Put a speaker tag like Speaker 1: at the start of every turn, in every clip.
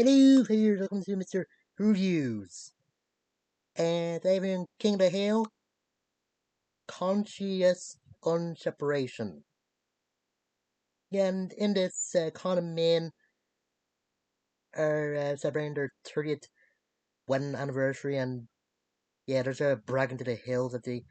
Speaker 1: Hello, players, welcome to Mr.Who Reviews. And I've been King of the Hill, Kahn-scious Unseparation. Yeah, and in this, Con and Min are celebrating their 30th wedding anniversary, and yeah, there's a bragging to the hills that they've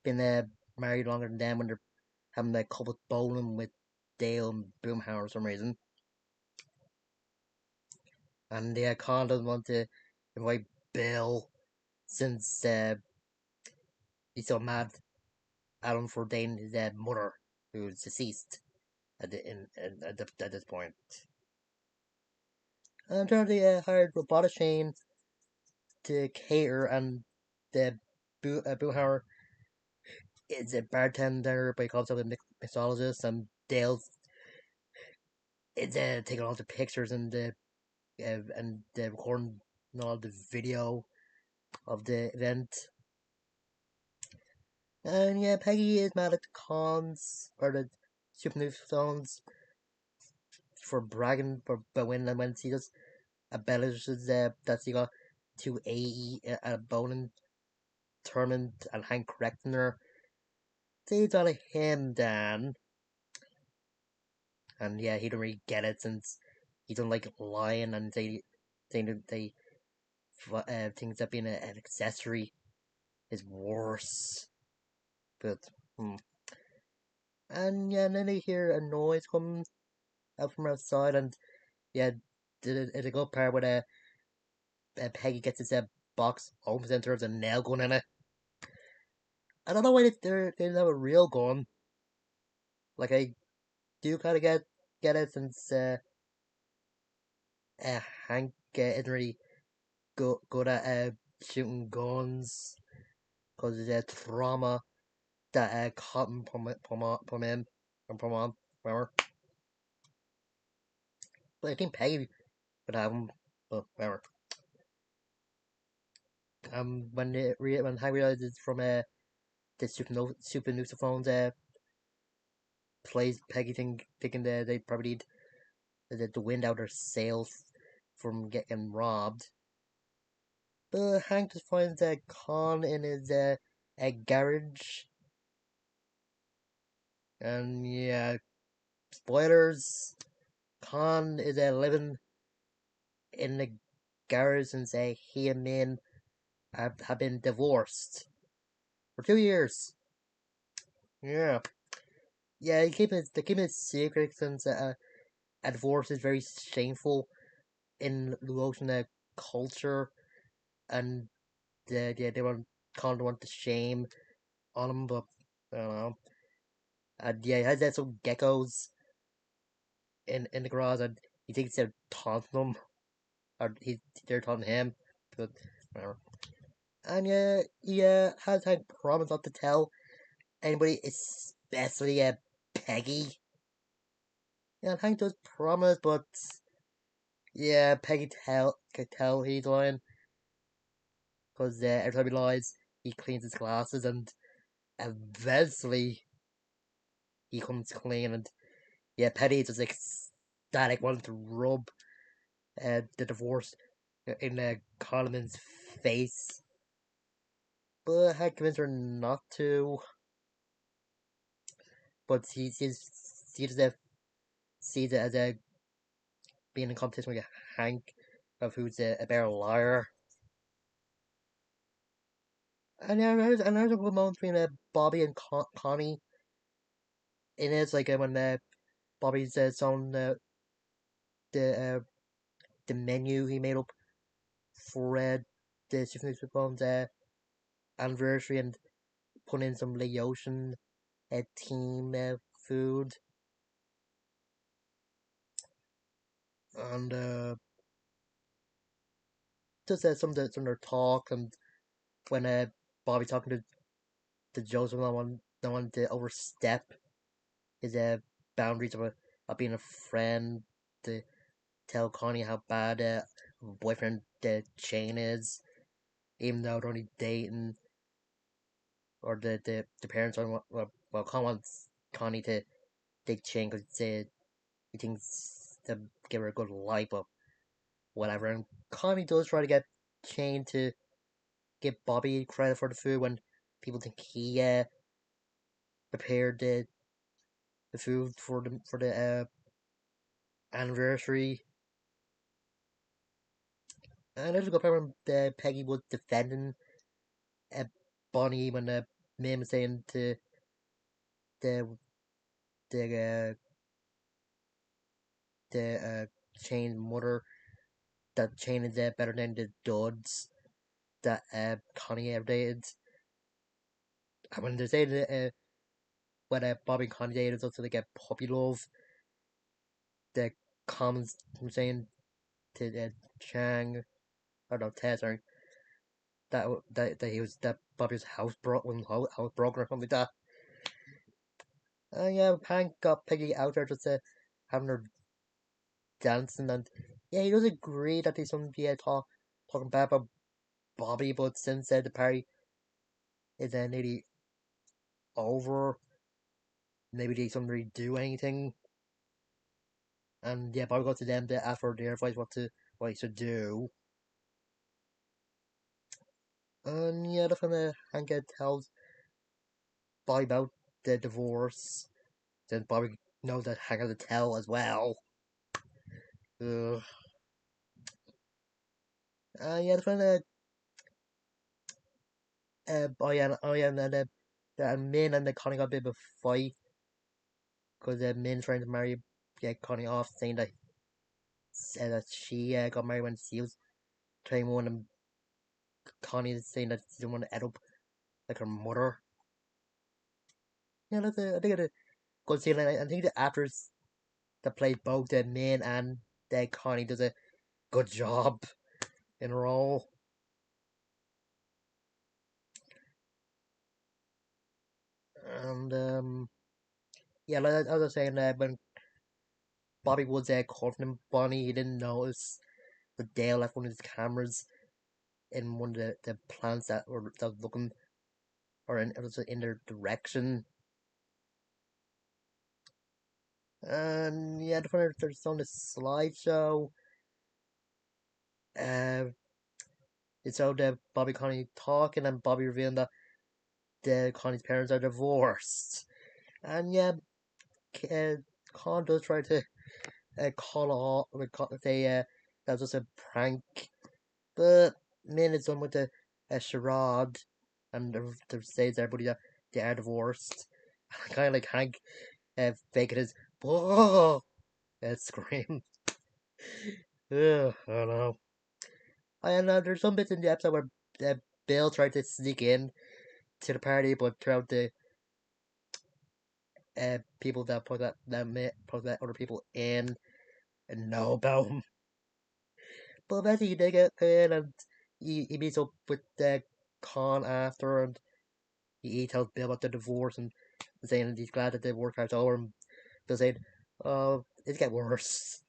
Speaker 1: been married longer than them when they're having a couple bowling with Dale and Boomhauer for some reason. And yeah, Con doesn't want to invite Bill since he's so mad at him for dating his mother, who's deceased at this point. And turns they hired Robotic Shane to cater, and the Boohauer is a bartender, but he calls himself a mixologist, and Dale is taking all the pictures and the recording all the video of the event. And yeah, Peggy is mad at the cons or the Super Newstones for bragging but when she just embellishes that she got to AE at a bowling tournament and Hank correcting her. They on him, Dan. And yeah, he don't really get it since he don't like lying and saying that they thinks that being an accessory is worse. But, And yeah, and then they hear a noise coming out from outside, and yeah, it's a good part where Peggy gets his box, opens it, and there's a nail gun in it. I don't know why they didn't have a real gun. Like, I do kind of get it since Hank isn't really good at shooting guns because of the trauma that caught him from him and from on, whatever. But I think Peggy would have him, but whatever. When Hank realizes from the super Nusophones plays Peggy thinking that they probably need the wind out their sails from getting robbed. But Hank just finds Con in his garage. And yeah, spoilers. Con is living in the garage since he and Min have been divorced for 2 years. Yeah. Yeah, they keep it secret since a divorce is very shameful in Luotian culture, and yeah, they kind of want the shame on him, but I don't know. And yeah, he has some geckos in the garage, and he thinks they're taunting him, or they're taunting him, but whatever. And yeah, he has had promised not to tell anybody, especially Peggy. Yeah, Hank does promise, but yeah, Peggy could tell he's lying, because every time he lies, he cleans his glasses, and eventually he comes clean, and yeah, Peggy is just ecstatic, wanting to rub the divorce in Coleman's face, but I had convinced her not to. But she just sees it as being in competition with Hank of who's a better liar. And yeah, there's a good moment between Bobby and Connie. In it, it's like when Bobby's on the the menu he made up for the Super Bones anniversary, and put in some Laotian team food, and just some of their talk, and when Bobby talking to Joseph, no one to overstep his boundaries of being a friend, to tell Connie how bad boyfriend Shane is, even though they're only dating, or the parents don't Con wants Connie to date Shane because he thinks to give her a good life, but whatever. And Connie does try to get Shane to give Bobby credit for the food when people think he prepared the food for the anniversary. And there's a good part when Peggy was defending uh, Bonnie when Mim was saying to the the uh, the Shane's mother that Shane is better than the duds that Connie ever did. And when they say that when Bobby and Connie dated, it's also like a puppy love. The comments were saying to Chang or no Ted, sorry, that he was that Bobby's house broke when house broken or something like that. Yeah, Hank got Peggy out there just having her dancing, and yeah, he does agree that there's some talking bad about Bobby, but since the party is nearly over, maybe they don't really do anything. And yeah, Bobby goes to them to ask for their advice what he should do. And yeah, that's when Hank tells Bobby about the divorce. Then Bobby knows that Hank has to tell as well. Uh, yeah, that's when and then the Min and the Connie got a bit of a fight because Min trying to marry Connie off, saying that she got married when she was 21, and Connie is saying that she didn't want to end up like her mother. Yeah, I think it's a good scene. I think the actors that played both the Min and the Connie does a good job in a role. And yeah, like I was saying, when Bobby was confronting Bonnie, he didn't notice the Dale left one of his cameras in one of the plants that were looking or in their direction. And yeah, there's on the slideshow. Uh, it's how the Bobby Connie talking and Bobby revealing that the Connie's parents are divorced. And yeah, uh, Con does try to call off, say that was just a prank, but Min is done with the charade, and they says everybody that they are divorced. Kind of like Hank faking his whoa scream. Ugh, I don't know. And there's some bits in the episode where Bill tried to sneak in to the party, but throughout the people that put that other people in and know about him. But eventually he did get in, and he meets up with Con after, and he tells Bill about the divorce and saying that he's glad that the work out's over. And Bill saying, "Oh, it's get worse."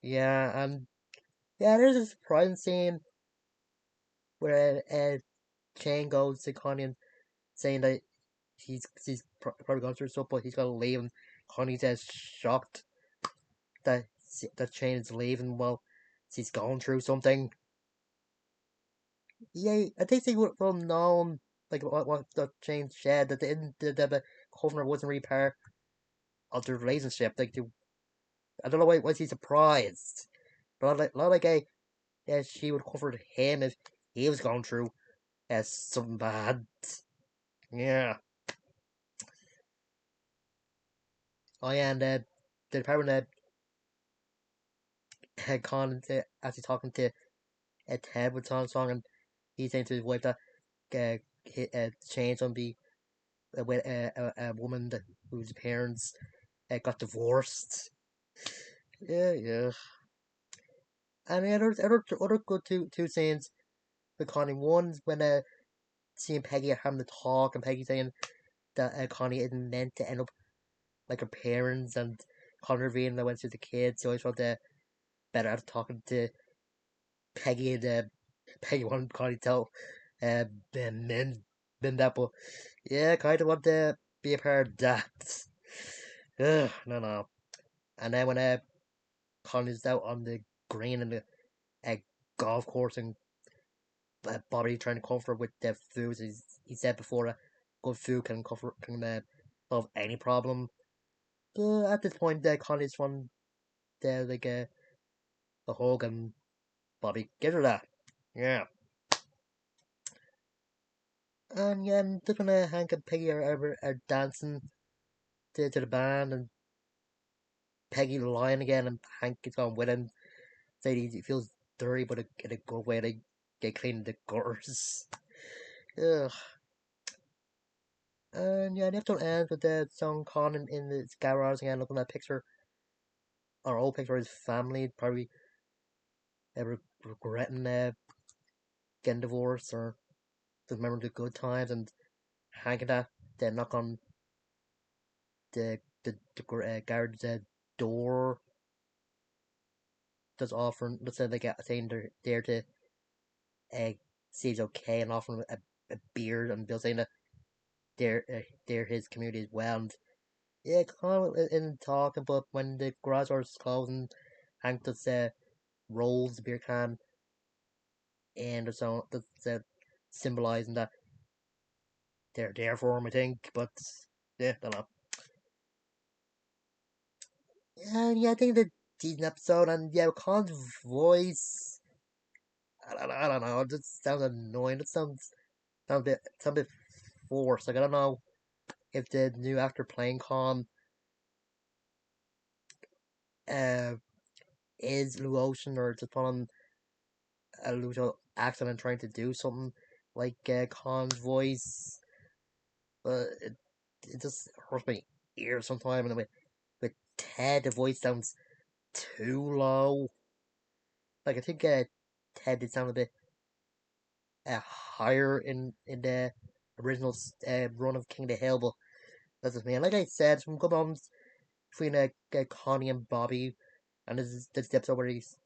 Speaker 1: Yeah, and yeah, there's a surprising scene where Shane goes to Connie and saying that he's probably going through stuff, but he's got to leave, and Connie says shocked that Shane is leaving while she's going through something. Yeah, I think they would have known like what the Shane said that the Covenant wasn't really part of the relationship. Like I don't know why was he surprised, but not like she would comfort him if he was going through something bad. Yeah. Oh yeah, and the part when Con actually talking to Ted with song, and he's saying to his wife that Shane's gonna be with a woman whose parents got divorced. Yeah, yeah. And yeah, there's other good two scenes with Connie. One's when seeing Peggy having the talk, and Peggy saying that Connie isn't meant to end up like her parents, and Connie revealing that when she was a kid, she always felt better at talking to Peggy, and Peggy wanted Connie to tell men that, but yeah, kind of want to be a part of that. Ugh, no. And then when Connie's out on the green and a golf course, and Bobby trying to comfort with the food. He said before, good food can solve any problem. But at this point, Connie's one there like a hug, and Bobby gives her that. Yeah. And yeah, and just when Hank and Peggy are dancing to the band, and Peggy lying again, and Hank is going with him. Said he feels dirty, but in a good way to get clean the gutters. Ugh. And yeah, the episode ends with the song Con in the garage again, looking at a picture, or old picture of his family, probably regretting getting divorced, or just remembering the good times, and Hank and that, they knock on the garage door, just offering, just saying they're there to uh, see he's okay, and offering a beer, and Bill saying that they're his community as well. And yeah, kind of in talking, but when the garage door is closing, Hank just rolls the beer can, and so that's symbolizing that they're there for him, I think. But yeah, don't know. Yeah, I think the decent episode, and yeah, Khan's voice. I don't know. It just sounds annoying. It sounds a bit forced. Like I don't know if the new actor playing Khan uh is Lou Ocean, or just put on a Lou accent and trying to do something like Khan's voice. But it just hurts my ears sometimes. And with Ted, the voice sounds too low. Like I think Ted did sound a bit higher in the original run of King of the Hill, but that's just me. And like I said, some good moments between Connie and Bobby, and this is the episode where he's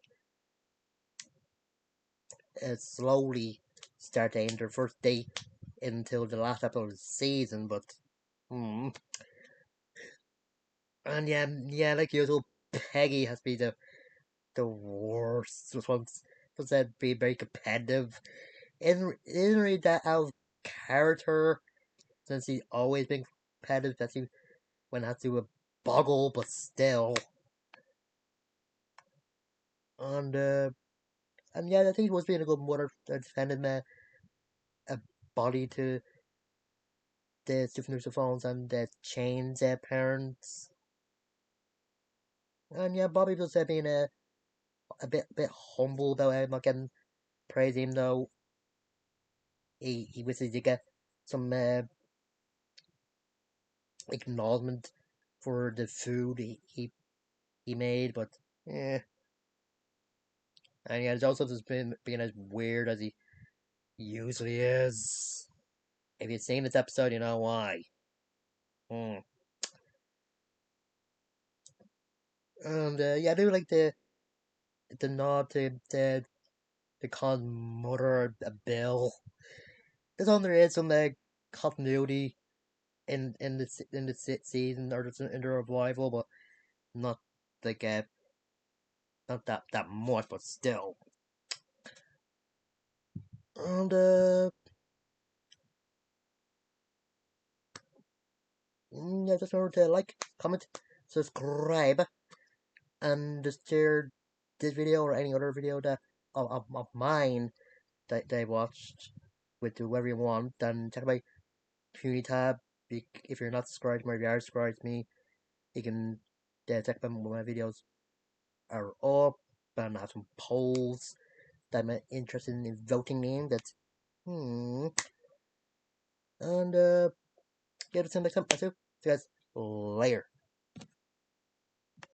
Speaker 1: slowly start dating their first date until the last episode of the season. But hmm. And yeah, like usual, Peggy has been the worst. Just wants to be very competitive. Isn't really that out of character, since he's always been competitive, especially when it has to do with Boggle, but still. And yeah, I think he was being a good mother, defending a body to the Super phones and the Chains parents. And yeah, Bobby was being a bit humble about not getting praise, even though he wishes to get some acknowledgement for the food he made, but yeah. And yeah, he's also just been being as weird as he usually is. If you've seen this episode, you know why. Hmm. And yeah, I do like the nod to the Khan's mother, Bill. There's on there is some continuity in the season, or just in the revival, but not like not that much, but still. And yeah, just remember to like, comment, subscribe, and just share this video or any other video that of mine that they watched with whoever you want. Then check out my community tab. If you're not subscribed, or if you are subscribed to me, you can check out my videos are up, and I have some polls that I'm interested in voting in. That and yeah, that's the next time. See you guys later.